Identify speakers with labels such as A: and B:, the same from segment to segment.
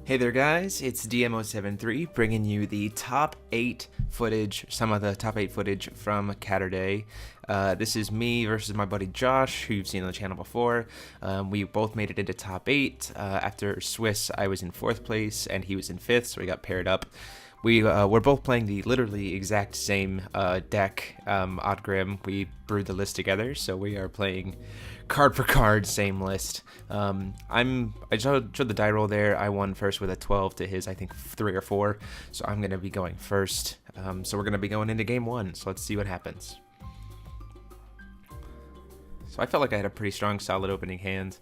A: Hey there guys, it's DMO73 bringing you the top 8 footage, some of the top 8 footage from Caturday. This is me versus my buddy Josh, who you've seen on the channel before. We both made it into top 8. After Swiss, I was in 4th place and he was in 5th, so we got paired up. We're both playing the literally exact same deck, Odd Grimm. We brewed the list together, so we are playing card for card, same list. I showed the die roll there. I won first with a 12 to his, I think, 3 or 4. So I'm going to be going first. So we're going to be going into game 1. So let's see what happens. So I felt like I had a pretty strong, solid opening hand.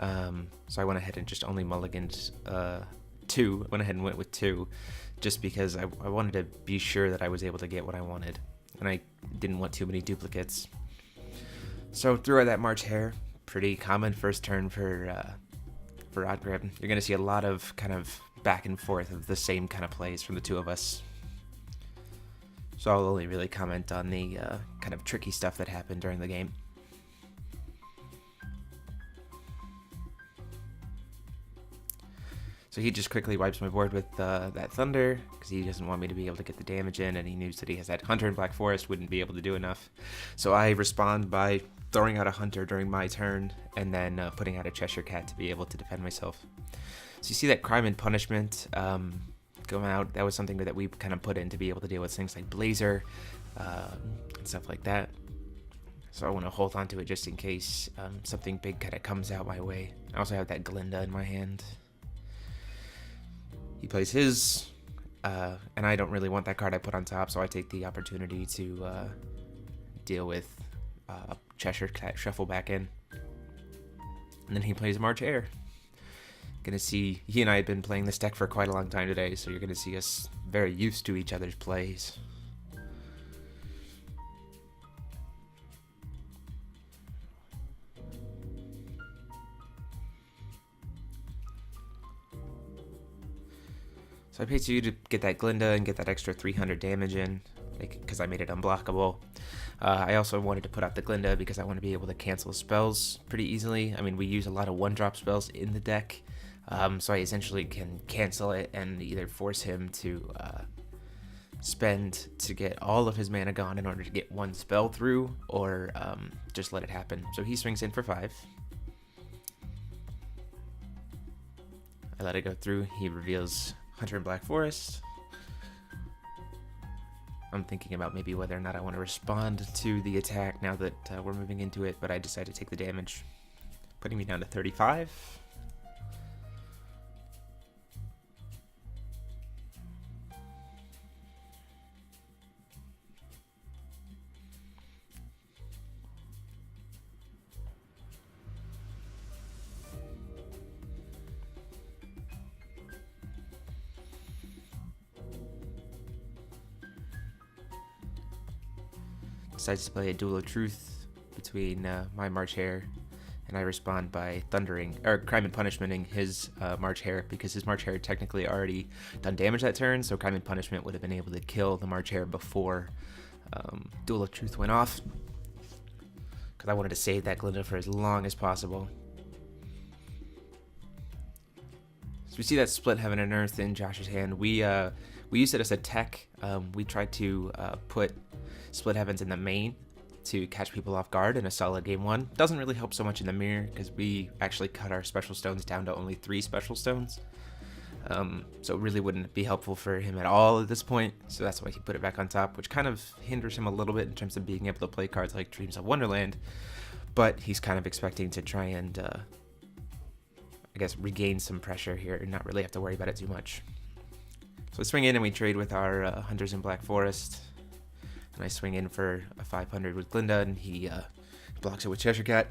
A: So I went ahead and just only mulliganed 2. Went ahead and went with 2. Just because I wanted to be sure that I was able to get what I wanted. And I didn't want too many duplicates. So threw out that March Hare. Pretty common first turn for Odd Grimm. You're going to see a lot of kind of back and forth of the same kind of plays from the two of us. So I'll only really comment on the kind of tricky stuff that happened during the game. So he just quickly wipes my board with that Thunder, because he doesn't want me to be able to get the damage in, and he knew that he has that Hunter in Black Forest, wouldn't be able to do enough. So I respond by throwing out a Hunter during my turn, and then putting out a Cheshire Cat to be able to defend myself. So you see that Crime and Punishment going out. That was something that we kind of put in to be able to deal with things like Blazer and stuff like that. So I want to hold on to it just in case something big kind of comes out my way. I also have that Glinda in my hand. He plays his, and I don't really want that card I put on top, so I take the opportunity to deal with Cheshire Cat, shuffle back in. And then he plays March Hare. Gonna see, he and I had been playing this deck for quite a long time today, so you're gonna see us very used to each other's plays. So I paid you to get that Glinda and get that extra 300 damage in, because I made it unblockable. I also wanted to put out the Glinda because I want to be able to cancel spells pretty easily. I mean, we use a lot of one-drop spells in the deck, so I essentially can cancel it and either force him to spend to get all of his mana gone in order to get one spell through, or just let it happen. So he swings in for 5. I let it go through. He reveals Hunter in Black Forest. I'm thinking about maybe whether or not I want to respond to the attack now that we're moving into it, but I decided to take the damage, putting me down to 35. Decides to play a Duel of Truth between my March Hare, and I respond by thundering, or Crime and Punishmenting his March Hare, because his March Hare technically already done damage that turn, so Crime and Punishment would have been able to kill the March Hare before Duel of Truth went off, because I wanted to save that Glinda for as long as possible. So we see that Split Heaven and Earth in Josh's hand. We used it as a tech. We tried to put Split Heavens in the main to catch people off guard in a solid game 1. Doesn't really help so much in the mirror because we actually cut our special stones down to only 3 special stones. So it really wouldn't be helpful for him at all at this point. So that's why he put it back on top, which kind of hinders him a little bit in terms of being able to play cards like Dreams of Wonderland. But he's kind of expecting to try and, I guess, regain some pressure here and not really have to worry about it too much. So we swing in and we trade with our Hunters in Black Forest. And I swing in for a 500 with Glinda, and he blocks it with Cheshire Cat.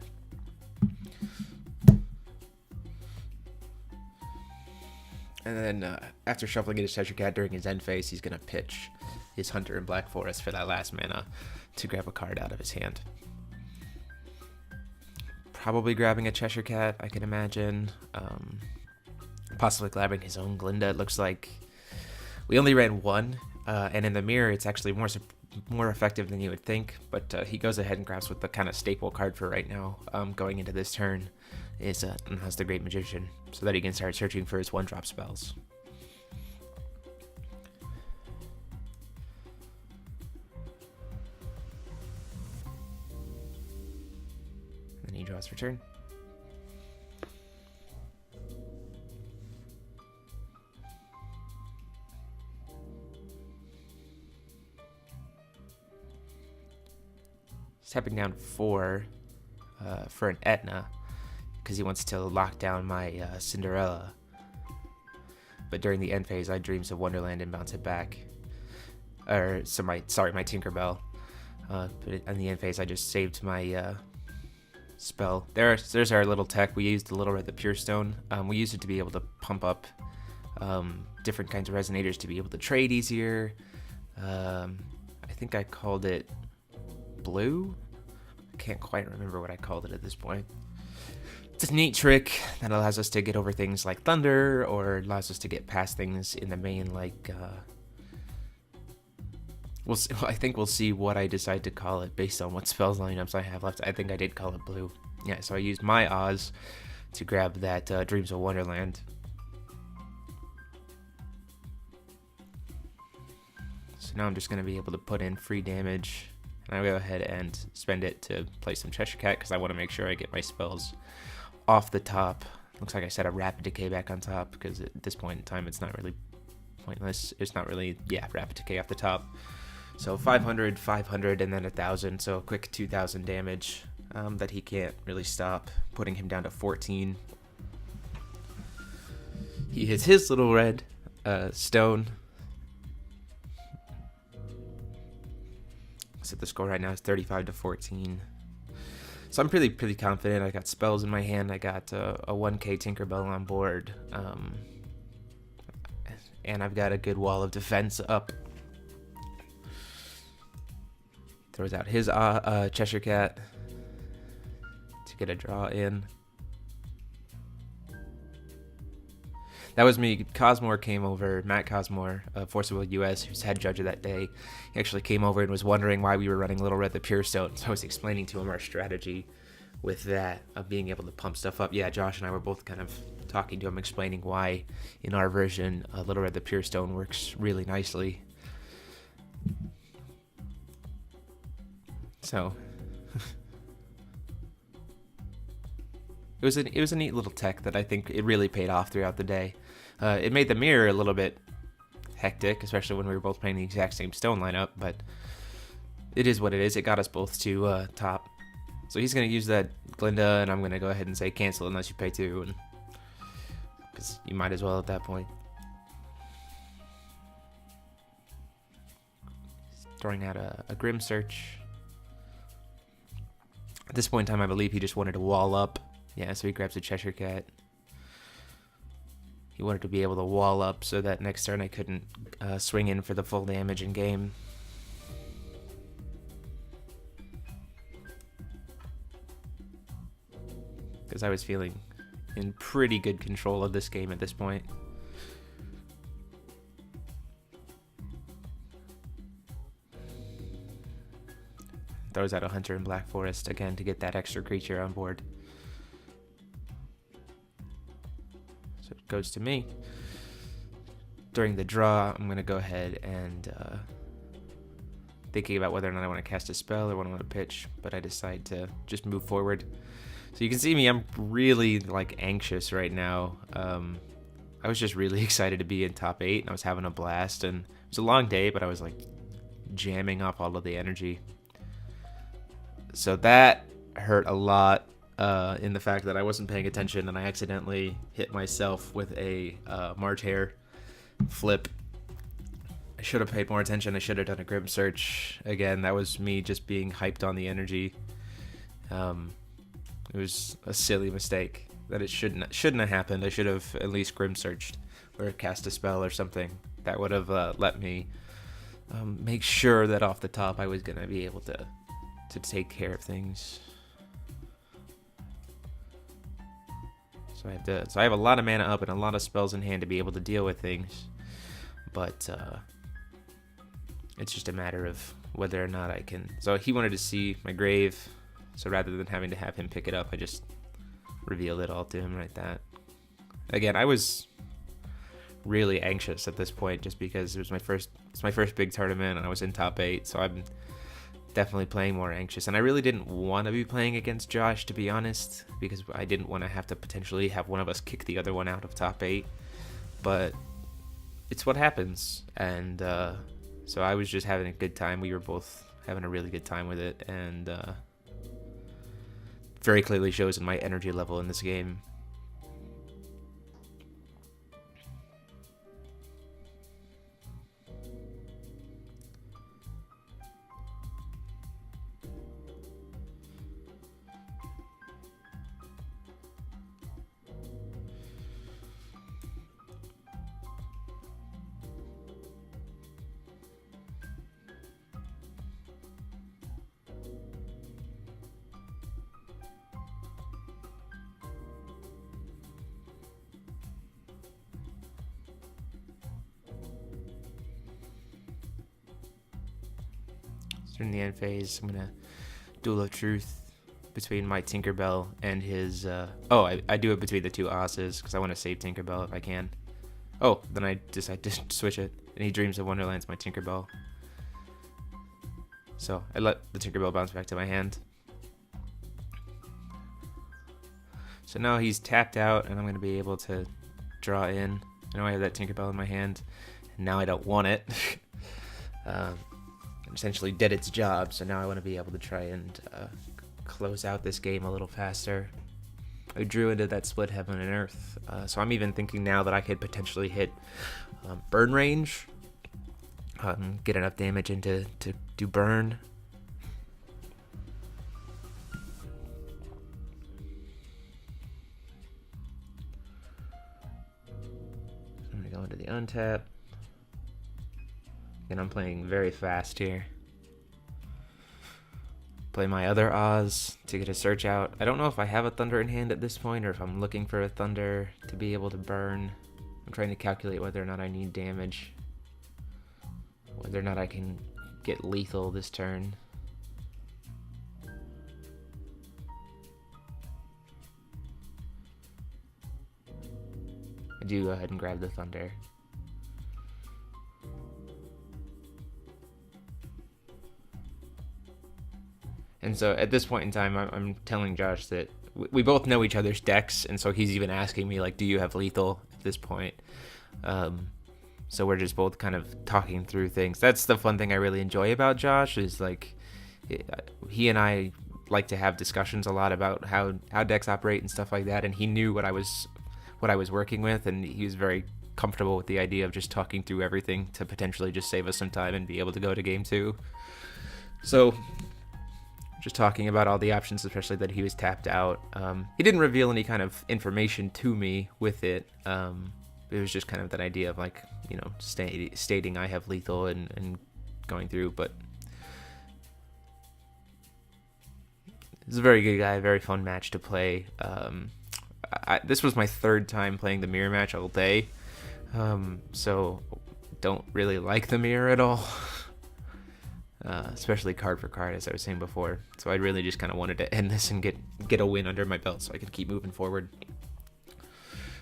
A: And then after shuffling in his Cheshire Cat during his end phase, he's going to pitch his Hunter in Black Forest for that last mana to grab a card out of his hand. Probably grabbing a Cheshire Cat, I can imagine. Possibly grabbing his own Glinda. It looks like we only ran 1, and in the mirror it's actually more effective than you would think, but he goes ahead and grabs with the kind of staple card for right now, going into this turn, has the Great Magician, so that he can start searching for his 1-drop spells. Then he draws for turn. Stepping down 4 for an Etna, because he wants to lock down my Cinderella. But during the end phase, I Dreams of Wonderland and bounce it back. My Tinkerbell. But in the end phase, I just saved my spell. There's our little tech. We used the Little Red the Pure Stone. We used it to be able to pump up different kinds of resonators to be able to trade easier. I think I called it Blue. I can't quite remember what I called it at this point. It's a neat trick that allows us to get over things like Thunder, or allows us to get past things in the main, like I think we'll see what I decide to call it based on what spells lineups I have left. I think I did call it Blue. Yeah, so I used my Oz to grab that Dreams of Wonderland. So now I'm just going to be able to put in free damage. And I'll go ahead and spend it to play some Cheshire Cat, because I want to make sure I get my spells off the top. Looks like I set a Rapid Decay back on top, because at this point in time it's not really pointless. It's not really, Rapid Decay off the top. So 500, 500, and then 1,000, so a quick 2,000 damage that he can't really stop, putting him down to 14. He hits his Little Red stone. So the score right now is 35 to 14. So I'm pretty confident. I got spells in my hand. I got a 1k Tinkerbell on board. And I've got a good wall of defense up. Throws out his Cheshire Cat to get a draw in. That was me. Cosmore came over, Matt Cosmore of Force of Will US, who's head judge of that day. He actually came over and was wondering why we were running Little Red the Pure Stone. So I was explaining to him our strategy with that, of being able to pump stuff up. Yeah, Josh and I were both kind of talking to him, explaining why in our version, Little Red the Pure Stone works really nicely. So it was a neat little tech that I think it really paid off throughout the day. It made the mirror a little bit hectic, especially when we were both playing the exact same stone lineup, but it is what it is. It got us both to top. So he's going to use that Glinda, and I'm going to go ahead and say cancel unless you pay 2, because you might as well at that point. Throwing out a Grim Search. At this point in time, I believe he just wanted to wall up. Yeah, so he grabs a Cheshire Cat. He wanted to be able to wall up so that next turn I couldn't swing in for the full damage in game. Because I was feeling in pretty good control of this game at this point. Throws out a Hunter in Black Forest again to get that extra creature on board. So it goes to me. During the draw, I'm going to go ahead and thinking about whether or not I want to cast a spell or what I want to pitch, but I decide to just move forward. So you can see me, I'm really anxious right now. I was just really excited to be in top 8, and I was having a blast, and it was a long day, but I was jamming up all of the energy. So that hurt a lot in the fact that I wasn't paying attention, and I accidentally hit myself with a March Hare flip. I should have paid more attention. I should have done a Grim Search. Again, that was me just being hyped on the energy. It was a silly mistake that it shouldn't have happened. I should have at least Grim Searched or cast a spell or something. That would have let me make sure that off the top I was going to be able to take care of things. So I have a lot of mana up and a lot of spells in hand to be able to deal with things, but it's just a matter of whether or not I can. So he wanted to see my grave, so rather than having to have him pick it up, I just reveal it all to him like that. Again, I was really anxious at this point just because it's my first big tournament and I was in top 8, so I'm definitely playing more anxious. And I really didn't want to be playing against Josh, to be honest, because I didn't want to have to potentially have one of us kick the other one out of top 8. But it's what happens, and so I was just having a good time. We were both having a really good time with it, and very clearly shows in my energy level in this game. In the end phase, I'm gonna Duel of Truth between my Tinkerbell and his I do it between the two Osses because I want to save Tinkerbell if I can. Oh, then I decide to switch it, and he Dreams of Wonderland's my Tinkerbell, so I let the Tinkerbell bounce back to my hand. So now he's tapped out, and I'm gonna be able to draw in. I know I have that Tinkerbell in my hand, and now I don't want it. Essentially did its job, so now I want to be able to try and close out this game a little faster. I drew into that Split Heaven and Earth, so I'm even thinking now that I could potentially hit burn range, get enough damage into to do burn. I'm gonna go into the untap. And I'm playing very fast here. Play my other Oz to get a search out. I don't know if I have a Thunder in hand at this point or if I'm looking for a Thunder to be able to burn. I'm trying to calculate whether or not I need damage. Whether or not I can get lethal this turn. I do go ahead and grab the Thunder. And so at this point in time, I'm telling Josh that we both know each other's decks, and so he's even asking me, like, do you have lethal at this point? So we're just both kind of talking through things. That's the fun thing I really enjoy about Josh, is like he and I like to have discussions a lot about how decks operate and stuff like that, and he knew what I was working with, and he was very comfortable with the idea of just talking through everything to potentially just save us some time and be able to go to game 2. So just talking about all the options, especially that he was tapped out. He didn't reveal any kind of information to me with it. It was just kind of that idea of, like, you know, stating I have lethal and going through. But he's a very good guy, very fun match to play. This was my 3rd time playing the mirror match all day, so don't really like the mirror at all. Especially card for card, as I was saying before. So I really just kind of wanted to end this and get a win under my belt so I could keep moving forward.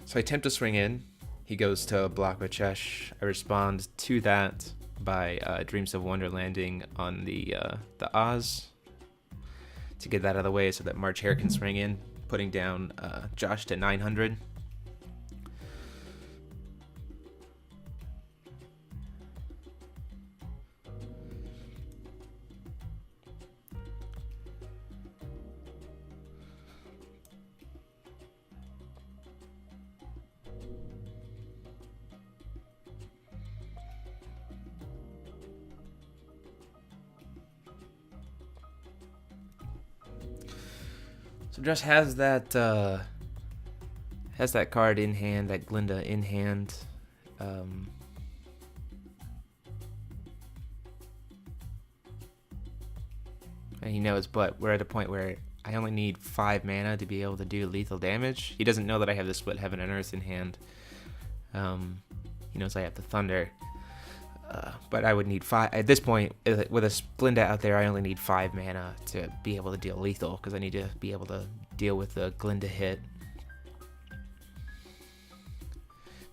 A: So I attempt to swing in. He goes to block with Chesh. I respond to that by Dreams of Wonderlanding on the Oz to get that out of the way so that March Hare can swing in, putting down Josh to 900. So Josh has that card in hand, that Glinda in hand. And he knows, but we're at a point where I only need 5 mana to be able to do lethal damage. He doesn't know that I have the Split Heaven and Earth in hand. He knows I have the Thunder. But I would need 5 at this point with a Splinda out there. I only need 5 mana to be able to deal lethal because I need to be able to deal with the Glinda hit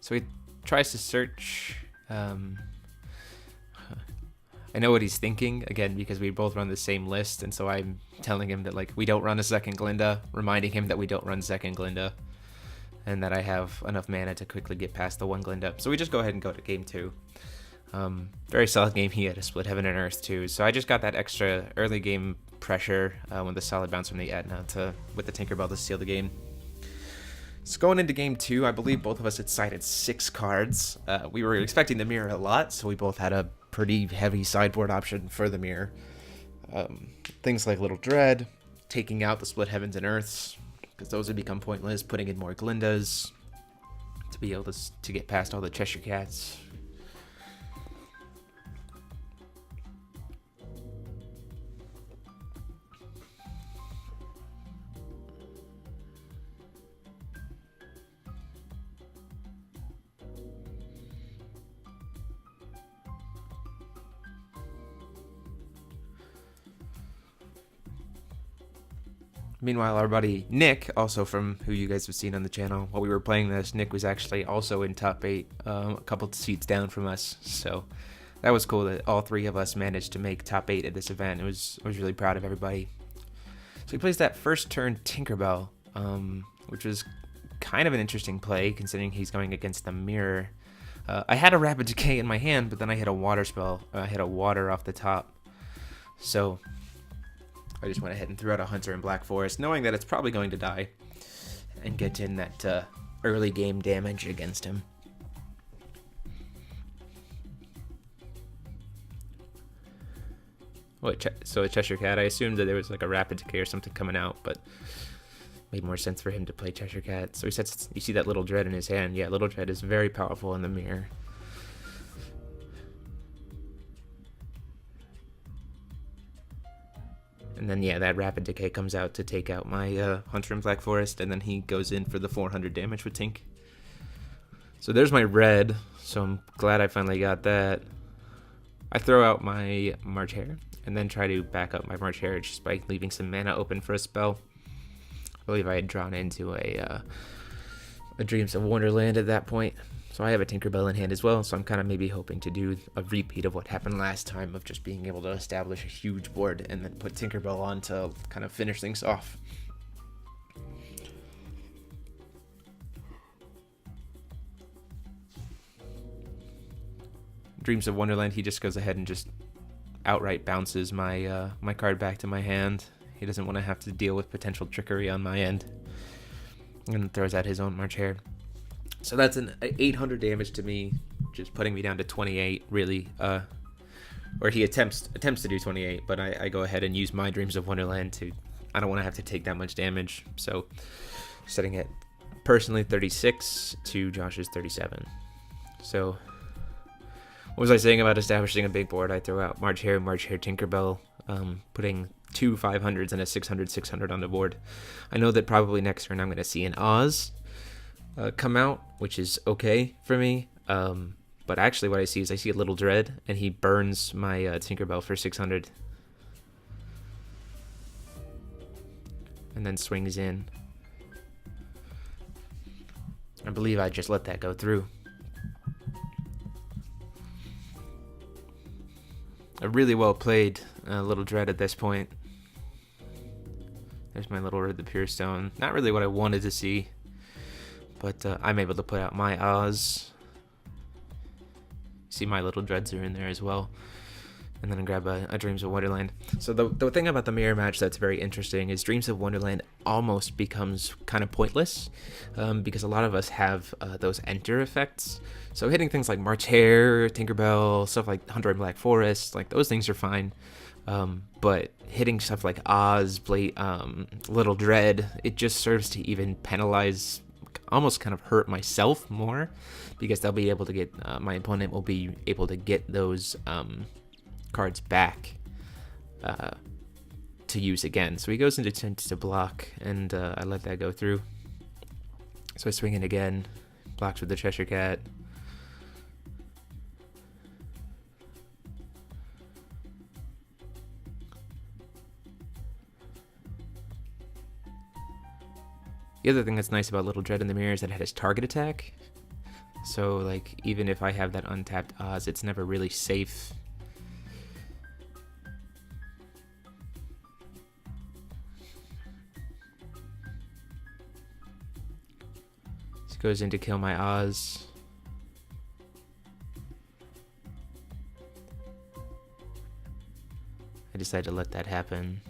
A: So he tries to search. I know what he's thinking, again, because we both run the same list, and so I'm telling him that, like, we don't run a second Glinda, reminding him that we don't run second Glinda, and that I have enough mana to quickly get past the one Glinda. So we just go ahead and go to game 2. Very solid game. He had a split Heaven and Earth too, so I just got that extra early game pressure with the solid bounce from the Etna with the Tinkerbell to seal the game. So going into game 2, I believe both of us had sided 6 cards. We were expecting the mirror a lot, so we both had a pretty heavy sideboard option for the mirror. Things like Little Dread, taking out the split Heavens and Earths, because those would become pointless, putting in more Glindas to be able to get past all the Cheshire Cats. Meanwhile, our buddy Nick, also from who you guys have seen on the channel, while we were playing this, Nick was actually also in top 8, a couple seats down from us. So that was cool that all 3 of us managed to make top 8 at this event. I was really proud of everybody. So he plays that first turn Tinkerbell, which was kind of an interesting play considering he's going against the mirror. I had a Rapid Decay in my hand, but then I hit a water spell. I hit a water off the top. So I just went ahead and threw out a Hunter in Black Forest, knowing that it's probably going to die, and get in that early game damage against him. So a Cheshire Cat, I assumed that there was like a Rapid Decay or something coming out, but made more sense for him to play Cheshire Cat. So he sets, you see that Little Dread in his hand. Yeah, Little Dread is very powerful in the mirror. And then, yeah, that Rapid Decay comes out to take out my Hunter in Black Forest, and then he goes in for the 400 damage with Tink. So there's my red, so I'm glad I finally got that. I throw out my March Hare, and then try to back up my March Hare just by leaving some mana open for a spell. I believe I had drawn into a Dreams of Wonderland at that point. So I have a Tinkerbell in hand as well, so I'm kind of maybe hoping to do a repeat of what happened last time of just being able to establish a huge board and then put Tinkerbell on to kind of finish things off. Dreams of Wonderland, he just goes ahead and just outright bounces my my card back to my hand. He doesn't want to have to deal with potential trickery on my end. And throws out his own March Hare. So that's an 800 damage to me, just putting me down to 28, really. Or he attempts to do 28, but I go ahead and use my Dreams of Wonderland to... I don't want to have to take that much damage. So setting it personally 36 to Josh's 37. So what was I saying about establishing a big board? I throw out March Hare, Tinkerbell, putting 2 500s and a 600 on the board. I know that probably next turn I'm going to see an Oz come out, which is okay for me. But actually what I see is I see a Little Dread, and he burns my Tinkerbell for 600. And then swings in. I believe I just let that go through. A really well played Little Dread at this point. There's my Little Red the Pure Stone. Not really what I wanted to see, but I'm able to put out my Oz. See, my Little Dreads are in there as well. And then I grab a Dreams of Wonderland. So the thing about the mirror match that's very interesting is Dreams of Wonderland almost becomes kind of pointless because a lot of us have those enter effects. So hitting things like March Hare, Tinkerbell, stuff like Hunter in Black Forest, like those things are fine. But hitting stuff like Oz, Little Dread, it just serves to even penalize, almost kind of hurt myself more, because they'll be able to get, my opponent will be able to get those cards back to use again. So he goes into tent to block, and I let that go through. So I swing it again, blocks with the Cheshire Cat. The other thing that's nice about Little Dread in the mirror is that it has target attack. So like even if I have that untapped Oz, it's never really safe. This goes in to kill my Oz. I decided to let that happen.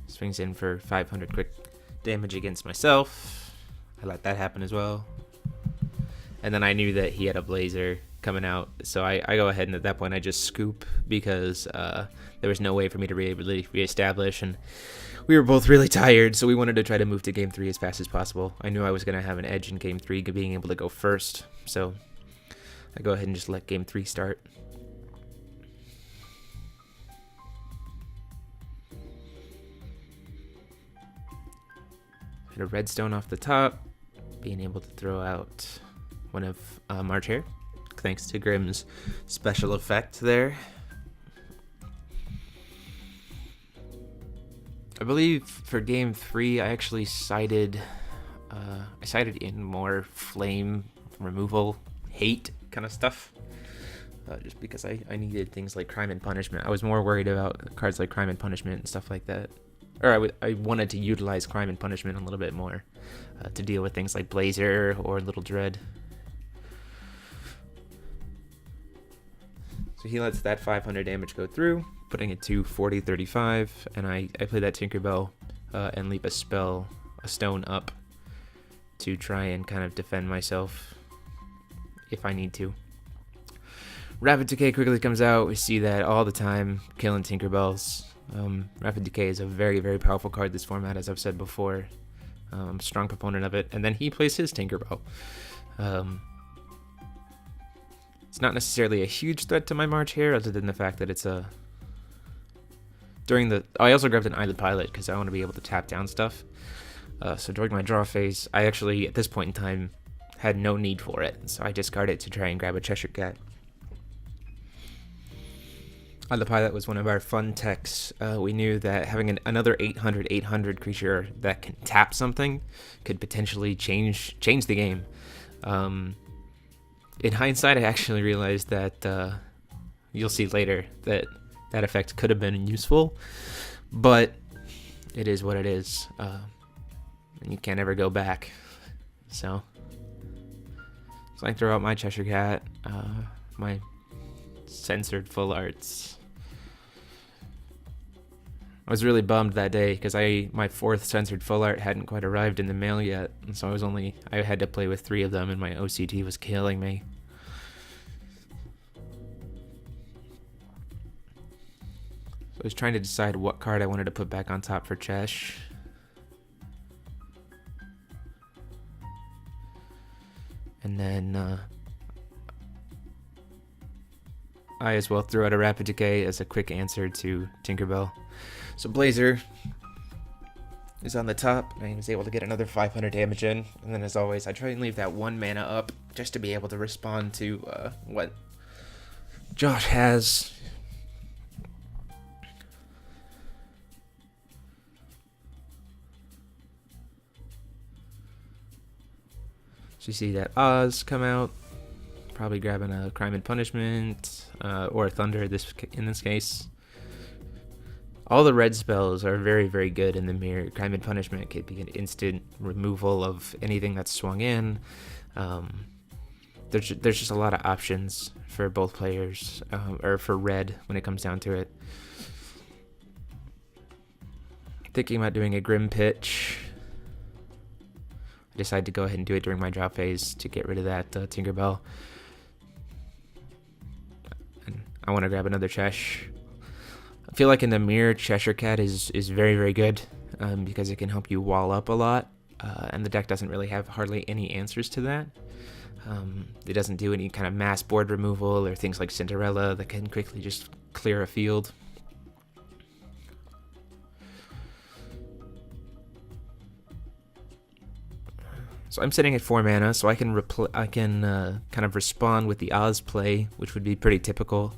A: Swings in for 500 quick damage against myself. I let that happen as well. And then I knew that he had a Blazer coming out, so I go ahead and at that point I just scoop because there was no way for me to really reestablish, and we were both really tired, so we wanted to try to move to game 3 as fast as possible. I knew I was going to have an edge in game 3 being able to go first, so I go ahead and just let game 3 start. Hit a redstone off the top, being able to throw out one of March Hare, thanks to Grimm's special effect there. I believe for game 3, I actually sided in more flame removal, hate kind of stuff, just because I needed things like Crime and Punishment. I was more worried about cards like Crime and Punishment and stuff like that. Or I wanted to utilize Crime and Punishment a little bit more to deal with things like Blazer or Little Dread. So he lets that 500 damage go through, putting it to 40-35, and I play that Tinkerbell and leap a stone up to try and kind of defend myself if I need to. Rapid Decay quickly comes out. We see that all the time, killing Tinkerbells. Rapid Decay is a very, very powerful card this format, as I've said before. Strong proponent of it. And then he plays his Tinkerbell. It's not necessarily a huge threat to my March Hare, other than the fact that it's a... I also grabbed an Eyelid Pilot because I want to be able to tap down stuff. So during my draw phase, I actually, at this point in time, had no need for it. So I discard it to try and grab a Cheshire Cat. The Pilot was one of our fun techs. We knew that having another 800 creature that can tap something could potentially change the game. In hindsight, I actually realized that you'll see later that effect could have been useful, but it is what it is, and you can't ever go back. So I throw out my Cheshire Cat, my censored full arts. I was really bummed that day because my 4th censored full art hadn't quite arrived in the mail yet, and so I had to play with 3 of them, and my OCD was killing me. So I was trying to decide what card I wanted to put back on top for Chesh. And then I as well threw out a Rapid Decay as a quick answer to Tinkerbell. So Blazer is on the top, and I was able to get another 500 damage in. And then as always, I try and leave that 1 mana up just to be able to respond to what Josh has. So you see that Oz come out, probably grabbing a Crime and Punishment or a Thunder in this case. All the red spells are very, very good in the mirror. Crime and Punishment could be an instant removal of anything that's swung in. There's just a lot of options for both players, or for red when it comes down to it. Thinking about doing a Grim Pitch. I decided to go ahead and do it during my drop phase to get rid of that Tinkerbell. And I want to grab another Chesh. I feel like in the mirror, Cheshire Cat is very, very good because it can help you wall up a lot, and the deck doesn't really have hardly any answers to that. It doesn't do any kind of mass board removal or things like Cinderella that can quickly just clear a field. So I'm sitting at 4 mana, so I can kind of respond with the Oz play, which would be pretty typical.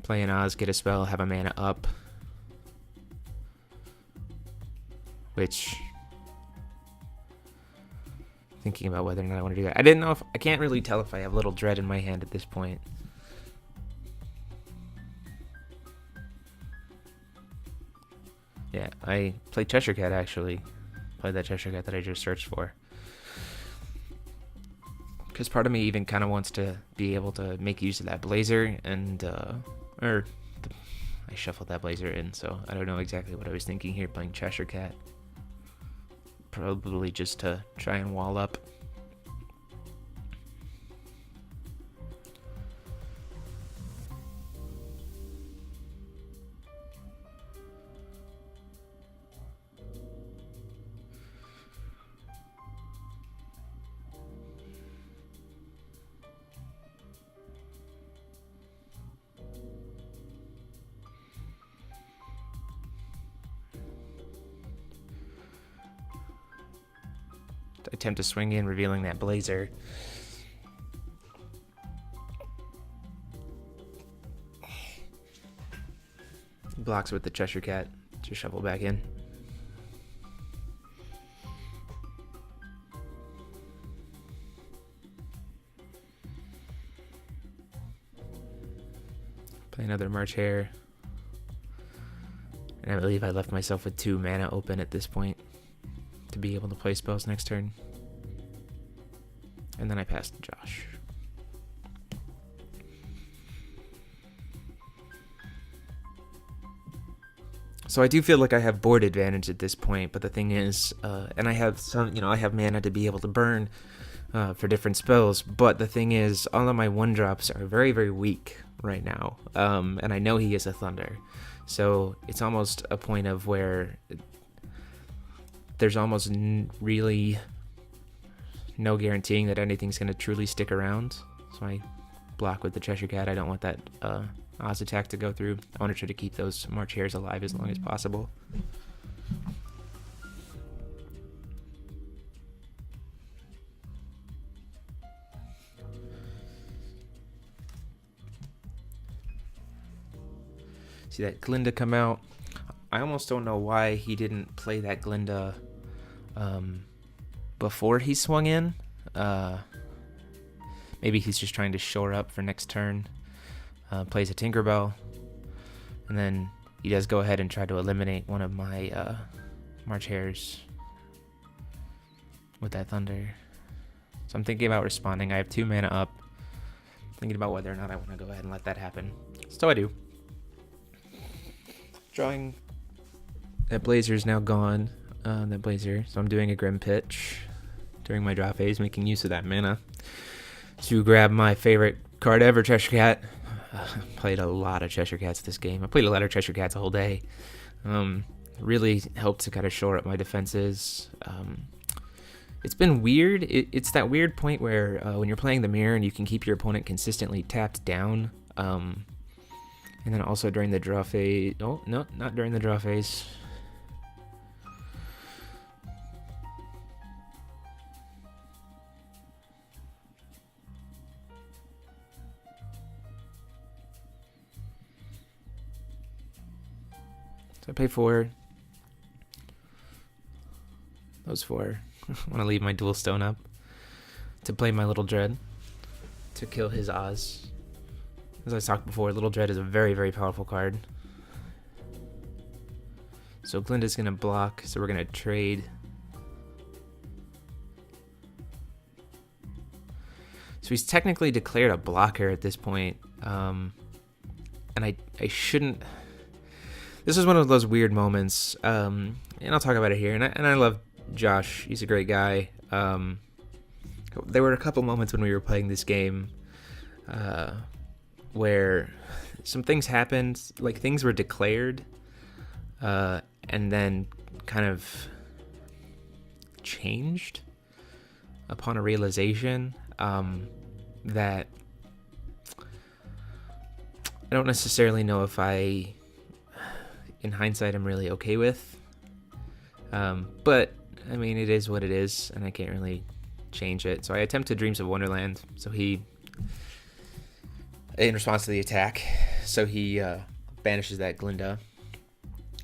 A: Play an Oz, get a spell, have a mana up. Which, thinking about whether or not I want to do that. I can't really tell if I have Little Dread in my hand at this point. Yeah, I played Cheshire Cat actually. Played that Cheshire Cat that I just searched for. Because part of me even kind of wants to be able to make use of that Blazer and, I shuffled that Blazer in, so I don't know exactly what I was thinking here playing Cheshire Cat. Probably just to try and wall up. Attempt to swing in, revealing that Blazer. Blocks with the Cheshire Cat to shuffle back in. Play another March Hare. And I believe I left myself with 2 mana open at this point to be able to play spells next turn. And then I passed to Josh. So I do feel like I have board advantage at this point, but the thing is, and I have some, I have mana to be able to burn for different spells, but the thing is, all of my 1-drops are very, very weak right now, and I know he is a Thunder, so it's almost a point of where there's almost really no guaranteeing that anything's going to truly stick around. So I block with the Cheshire Cat. I don't want that Oz attack to go through. I want to try to keep those March Hares alive as long as possible. See that Glinda come out. I almost don't know why he didn't play that Glinda before he swung in. Maybe he's just trying to shore up for next turn. Plays a Tinkerbell, and then he does go ahead and try to eliminate one of my March Hares with that Thunder. So I'm thinking about responding. I have 2 mana up. Thinking about whether or not I want to go ahead and let that happen. So I do. Drawing. That Blazer is now gone. That Blazer. So I'm doing a Grim Pitch during my draw phase, making use of that mana to grab my favorite card ever, Cheshire Cat. Played a lot of Cheshire Cats this game. I played a lot of Cheshire Cats the whole day. Really helped to kind of shore up my defenses. It's been weird. It's that weird point where when you're playing the mirror and you can keep your opponent consistently tapped down. And then also during the draw phase. Oh, no, not during the draw phase. So I pay 4. Those 4. I want to leave my dual stone up to play my Little Dread to kill his Oz. As I talked before, Little Dread is a very, very powerful card. So Glinda's going to block, so we're going to trade. So he's technically declared a blocker at this point. And I shouldn't... This is one of those weird moments, and I'll talk about it here. And I love Josh; he's a great guy. There were a couple moments when we were playing this game where some things happened, like things were declared, and then kind of changed upon a realization that I don't necessarily know if in hindsight, I'm really okay with. But, I mean, it is what it is, and I can't really change it. So I attempted Dreams of Wonderland. So he in response to the attack. So he banishes that Glinda.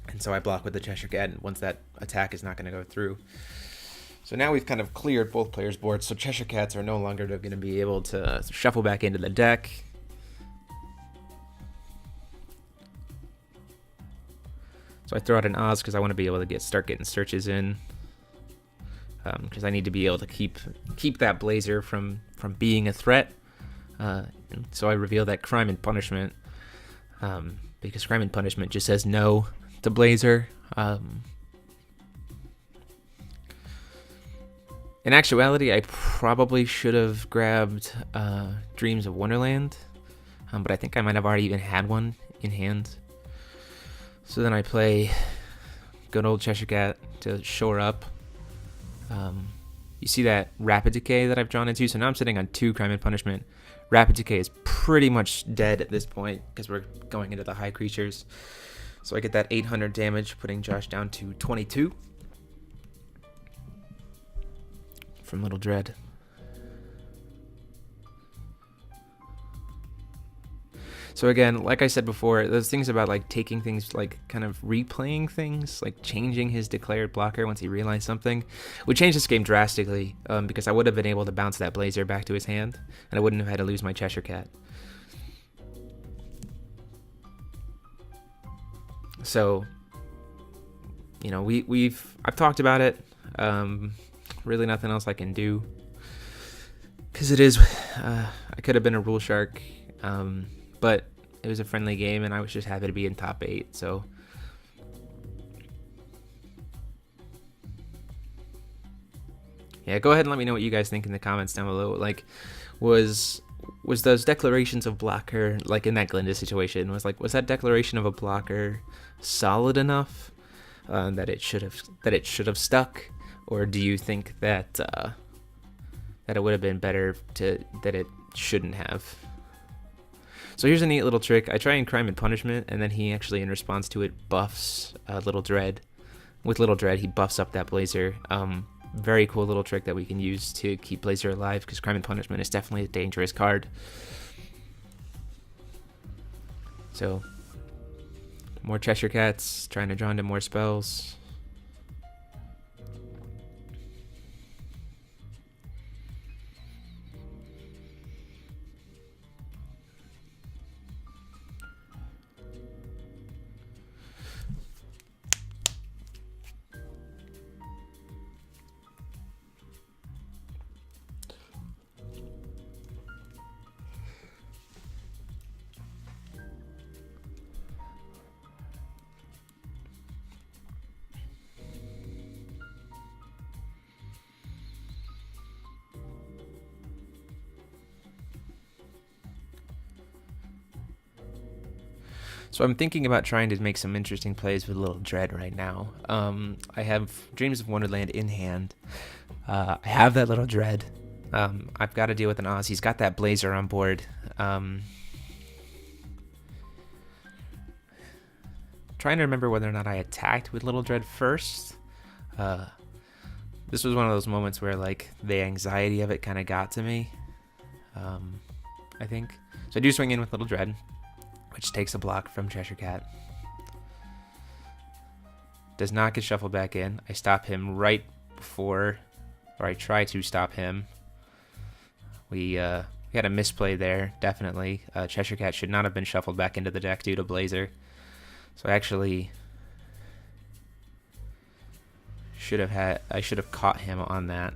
A: And so I block with the Cheshire Cat once that attack is not going to go through. So now we've kind of cleared both players' boards, so Cheshire Cats are no longer going to be able to shuffle back into the deck. So I throw out an Oz because I want to be able to start getting searches in. Because I need to be able to keep that Blazer from being a threat. So I reveal that Crime and Punishment, because Crime and Punishment just says no to Blazer. In actuality, I probably should have grabbed Dreams of Wonderland, but I think I might have already even had one in hand. So then I play good old Cheshire Cat to shore up. You see that Rapid Decay that I've drawn into, so now I'm sitting on 2 Crime and Punishment. Rapid Decay is pretty much dead at this point because we're going into the high creatures. So I get that 800 damage, putting Josh down to 22 from Little Dread. So again, like I said before, those things about like taking things, like kind of replaying things, like changing his declared blocker once he realized something, would change this game drastically, because I would have been able to bounce that Blazer back to his hand, and I wouldn't have had to lose my Cheshire Cat. So, you know, I've talked about it. Really nothing else I can do, because it is, I could have been a Rule Shark, but it was a friendly game, and I was just happy to be in top 8. So yeah, go ahead and let me know what you guys think in the comments down below. Like, was those declarations of blocker, like in that Glinda situation, was that declaration of a blocker solid enough that it should have stuck, or do you think that it would have been better that it shouldn't have? So here's a neat little trick. I try and Crime and Punishment, and then he actually, in response to it, buffs Little Dread. With Little Dread, he buffs up that Blazer. Very cool little trick that we can use to keep Blazer alive, because Crime and Punishment is definitely a dangerous card. So, more Cheshire Cats, trying to draw into more spells. So I'm thinking about trying to make some interesting plays with Little Dread right now. I have Dreams of Wonderland in hand. I have that Little Dread. I've got to deal with an Oz. He's got that Blazer on board. Trying to remember whether or not I attacked with Little Dread first. This was one of those moments where like the anxiety of it kind of got to me. I think. So I do swing in with Little Dread, which takes a block from Cheshire Cat. Does not get shuffled back in. I stop him right before, or I try to stop him. We had a misplay there, definitely. Cheshire Cat should not have been shuffled back into the deck due to Blazer. So I actually I should have caught him on that.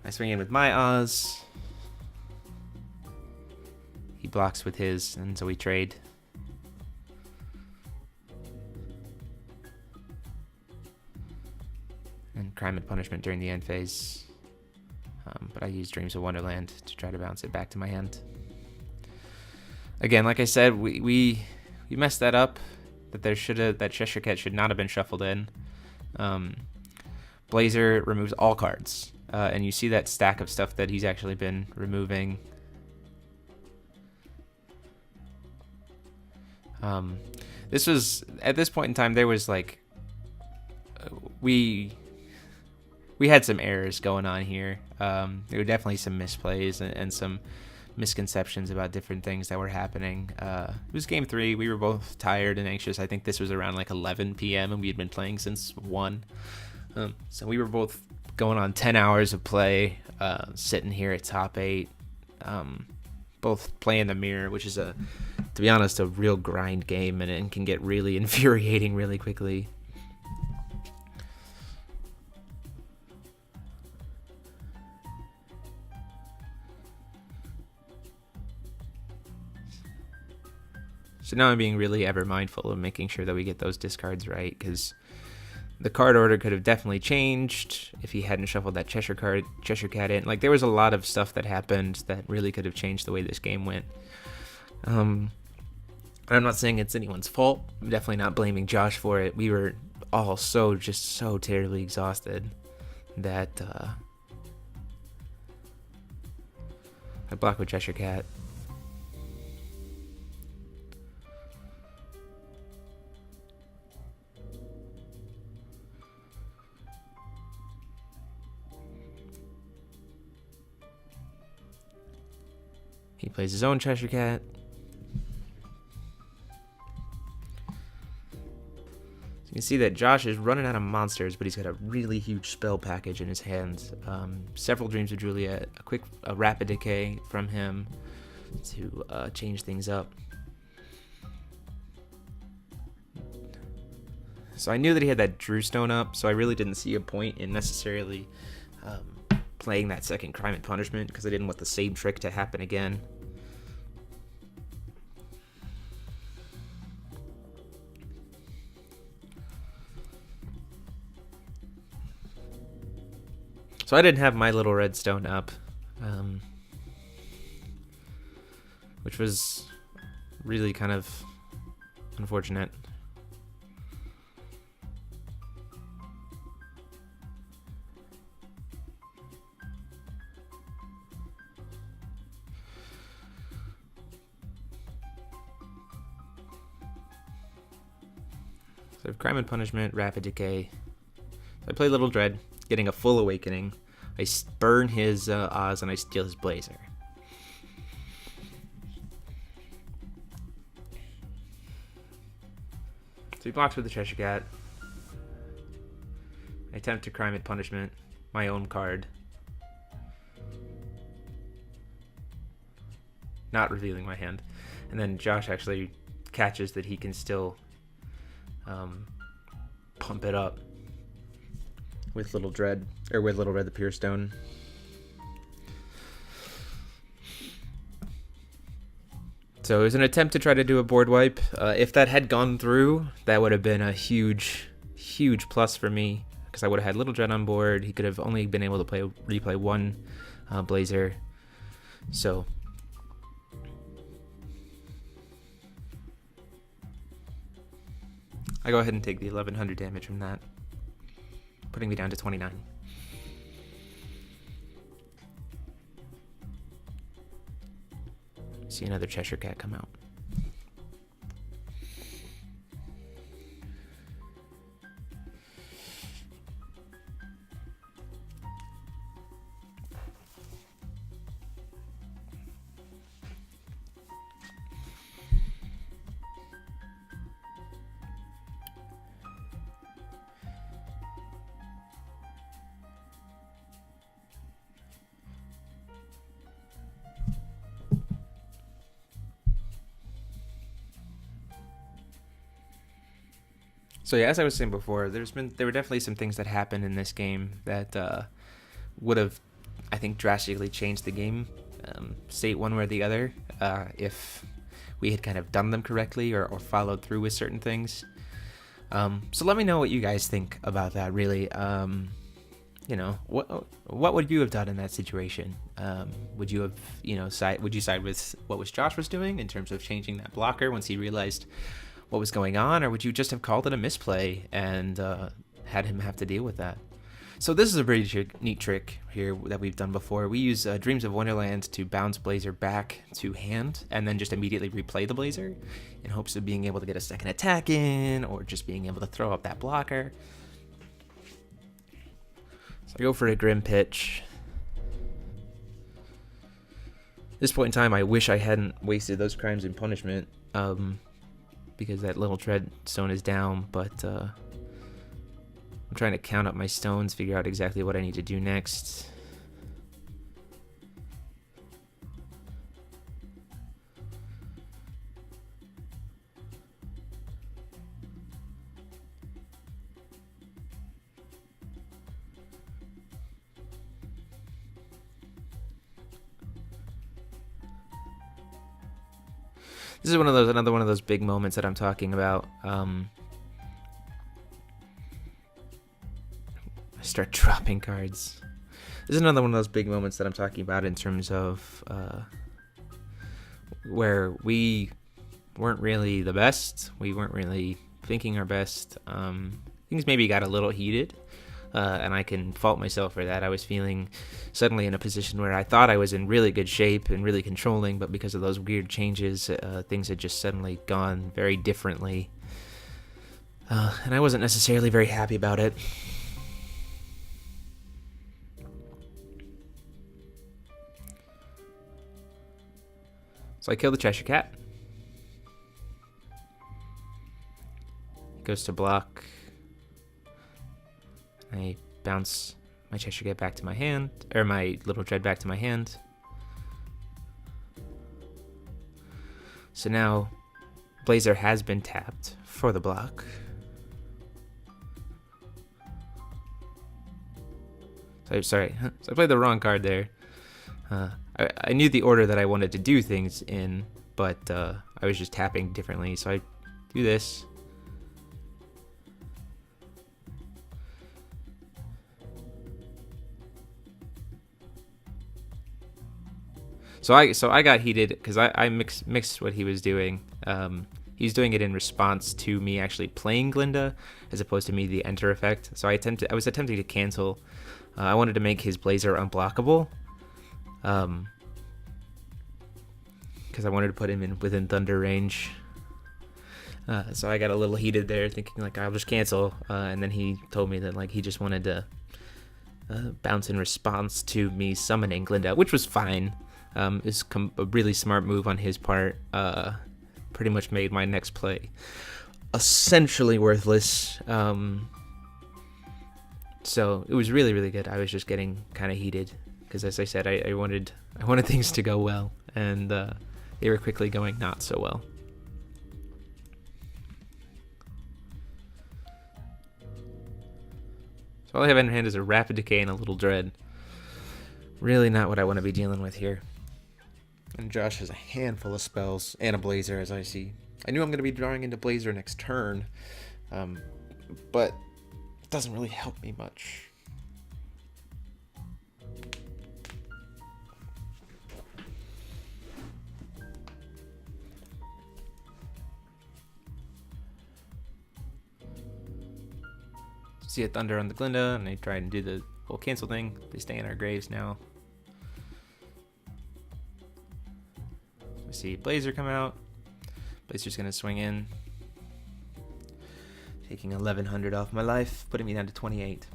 A: I swing in with my Oz. He blocks with his, and so we trade. And Crime and Punishment during the end phase. But I use Dreams of Wonderland to try to bounce it back to my hand. Again, like I said, we messed that up. That Cheshire Cat should not have been shuffled in. Blazer removes all cards. And you see that stack of stuff that he's actually been removing. This was, at this point in time, there was like, we we had some errors going on here. There were definitely some misplays and some misconceptions about different things that were happening. It was game 3. We were both tired and anxious. I think this was around like 11 p.m. and we had been playing since 1. So we were both going on 10 hours of play, sitting here at top 8, both playing the mirror, which is, to be honest, a real grind game, and it can get really infuriating really quickly. So now I'm being really ever mindful of making sure that we get those discards right, because the card order could have definitely changed if he hadn't shuffled that Cheshire Cat in. Like, there was a lot of stuff that happened that really could have changed the way this game went. I'm not saying it's anyone's fault. I'm definitely not blaming Josh for it. We were all so terribly exhausted that I blocked with Cheshire Cat. He plays his own Cheshire Cat. So you can see that Josh is running out of monsters, but he's got a really huge spell package in his hands. Several Dreams of Juliet, a Rapid Decay from him to change things up. So I knew that he had that Drew Stone up, so I really didn't see a point in necessarily playing that second Crime and Punishment, because I didn't want the same trick to happen again. So I didn't have my little red stone up, which was really kind of unfortunate. So I have Crime and Punishment, Rapid Decay. So I play Little Dread, getting a full awakening. I burn his Oz and I steal his Blazer. So he blocks with the Cheshire Cat. I attempt to Crime and Punishment, my own card. Not revealing my hand. And then Josh actually catches that he can still pump it up with Little Dread, or with Little Red the Pure Stone. So it was an attempt to try to do a board wipe. If that had gone through, that would have been a huge plus for me, because I would have had Little Dread on board. He could have only been able to replay one Blazer. So I go ahead and take the 1100 damage from that, putting me down to 29. See another Cheshire Cat come out. So yeah, as I was saying before, there were definitely some things that happened in this game that would have, I think, drastically changed the game state one way or the other if we had kind of done them correctly or followed through with certain things. So let me know what you guys think about that. Really, you know, what would you have done in that situation? Would you have, would you side with what Josh was doing in terms of changing that blocker once he realized what was going on, or would you just have called it a misplay and had him have to deal with that? So this is a pretty neat trick here that we've done before. We use Dreams of Wonderland to bounce Blazer back to hand and then just immediately replay the Blazer in hopes of being able to get a second attack in, or just being able to throw up that blocker. So I go for a Grim pitch. At this point in time, I wish I hadn't wasted those crimes in punishment, because that little dreadstone is down, but I'm trying to count up my stones, figure out exactly what I need to do next. This is another one of those big moments that I'm talking about. I start dropping cards. This is another one of those big moments that I'm talking about in terms of where we weren't really the best. We weren't really thinking our best. Things maybe got a little heated. And I can fault myself for that. I was feeling suddenly in a position where I thought I was in really good shape and really controlling, but because of those weird changes, things had just suddenly gone very differently. And I wasn't necessarily very happy about it. So I kill the Cheshire Cat. He goes to block. I bounce my Cheshire Cat back to my hand, or my little dread back to my hand. So now Blazer has been tapped for the block. Sorry, so I played the wrong card there. I knew the order that I wanted to do things in, but I was just tapping differently. So I do this. So I got heated because I mixed what he was doing. He's doing it in response to me actually playing Glinda, as opposed to me the enter effect. So I was attempting to cancel. I wanted to make his Blazer unblockable, because I wanted to put him within thunder range. So I got a little heated there, thinking like I'll just cancel, and then he told me that like he just wanted to bounce in response to me summoning Glinda, which was fine. Is a really smart move on his part. Pretty much made my next play essentially worthless. So it was really, really good. I was just getting kind of heated because, as I said, I wanted things to go well, and they were quickly going not so well. So all I have in hand is a Rapid Decay and a Little Dread. Really not what I want to be dealing with here. And Josh has a handful of spells and a Blazer, as I see. I knew I'm going to be drawing into Blazer next turn, but it doesn't really help me much. See a Thunder on the Glinda, and they try and do the whole cancel thing. They stay in our graves now. See Blazer come out. Blazer's gonna swing in, taking 1100 off my life, putting me down to 28.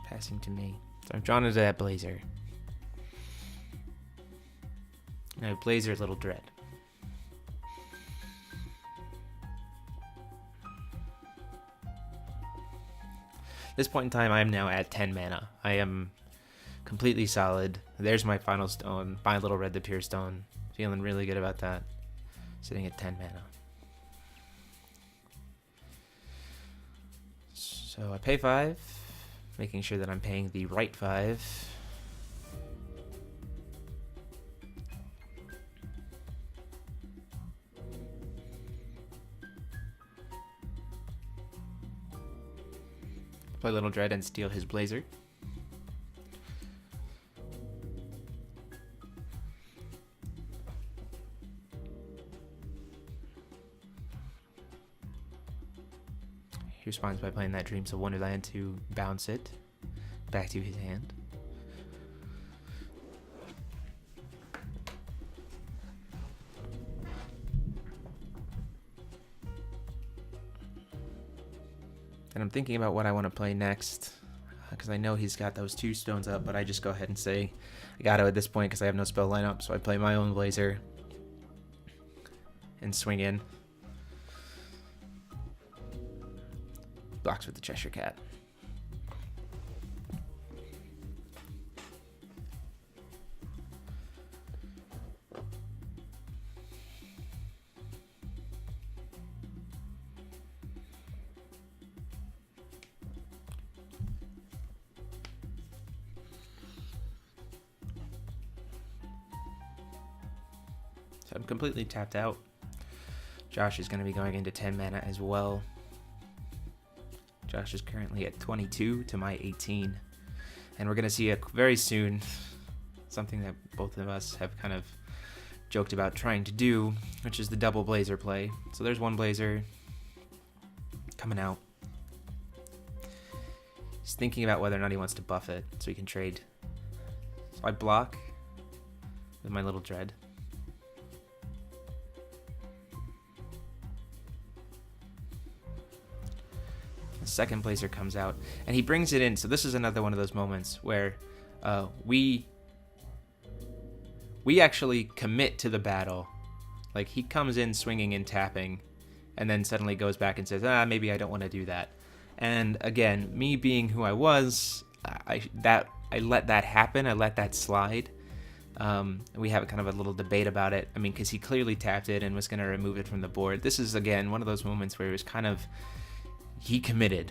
A: Passing to me. So I'm drawn into that Blazer. Now Blazer, Little Dread. At this point in time, I am now at 10 mana. I am completely solid. There's my final stone, my little red the pure stone. Feeling really good about that. Sitting at 10 mana. So I pay 5, making sure that I'm paying the right 5. Play Little Dread and steal his Blazer. He responds by playing that Dreams of Wonderland to bounce it back to his hand. And I'm thinking about what I want to play next, because I know he's got those 2 stones up, but I just go ahead and say I got to at this point because I have no spell lineup, so I play my own Blazer and swing in. Blocks with the Cheshire Cat. So I'm completely tapped out. Josh is going to be going into 10 mana as well. Josh is currently at 22 to my 18. And we're going to see very soon something that both of us have kind of joked about trying to do, which is the double Blazer play. So there's one Blazer coming out. He's thinking about whether or not he wants to buff it so he can trade. So I block with my little Dread. Second Blazer comes out and he brings it in. So this is another one of those moments where we actually commit to the battle. Like, he comes in swinging and tapping and then suddenly goes back and says, maybe I don't want to do that. And again, me being who I was, I let that happen. I let that slide. We have kind of a little debate about it. I mean, because he clearly tapped it and was going to remove it from the board. This is, again, one of those moments where it was kind of, he committed.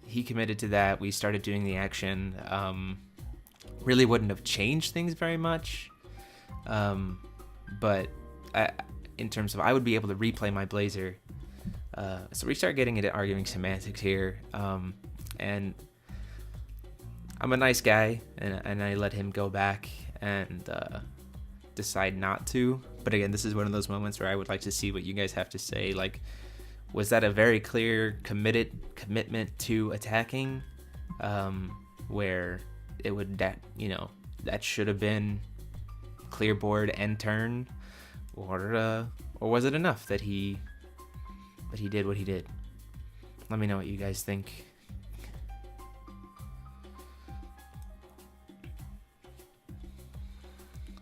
A: He committed to that. We started doing the action. Really wouldn't have changed things very much. But in terms of, I would be able to replay my Blazer. So we start getting into arguing semantics here. And I'm a nice guy, and I let him go back and decide not to. But again, this is one of those moments where I would like to see what you guys have to say. Like, was that a very clear commitment to attacking, where it would, that should have been clear board and turn, or was it enough that he did what he did? Let me know what you guys think.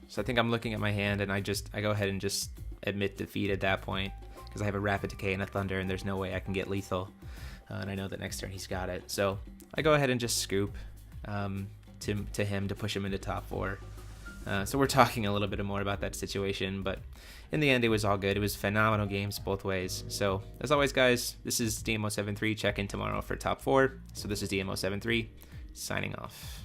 A: So I think I'm looking at my hand, and I go ahead and just admit defeat at that point, because I have a Rapid Decay and a Thunder, and there's no way I can get lethal. And I know that next turn he's got it. So I go ahead and just scoop to him to push him into top 4. So we're talking a little bit more about that situation, but in the end, it was all good. It was phenomenal games both ways. So as always, guys, this is DMO73. Check in tomorrow for top 4. So this is DMO73 signing off.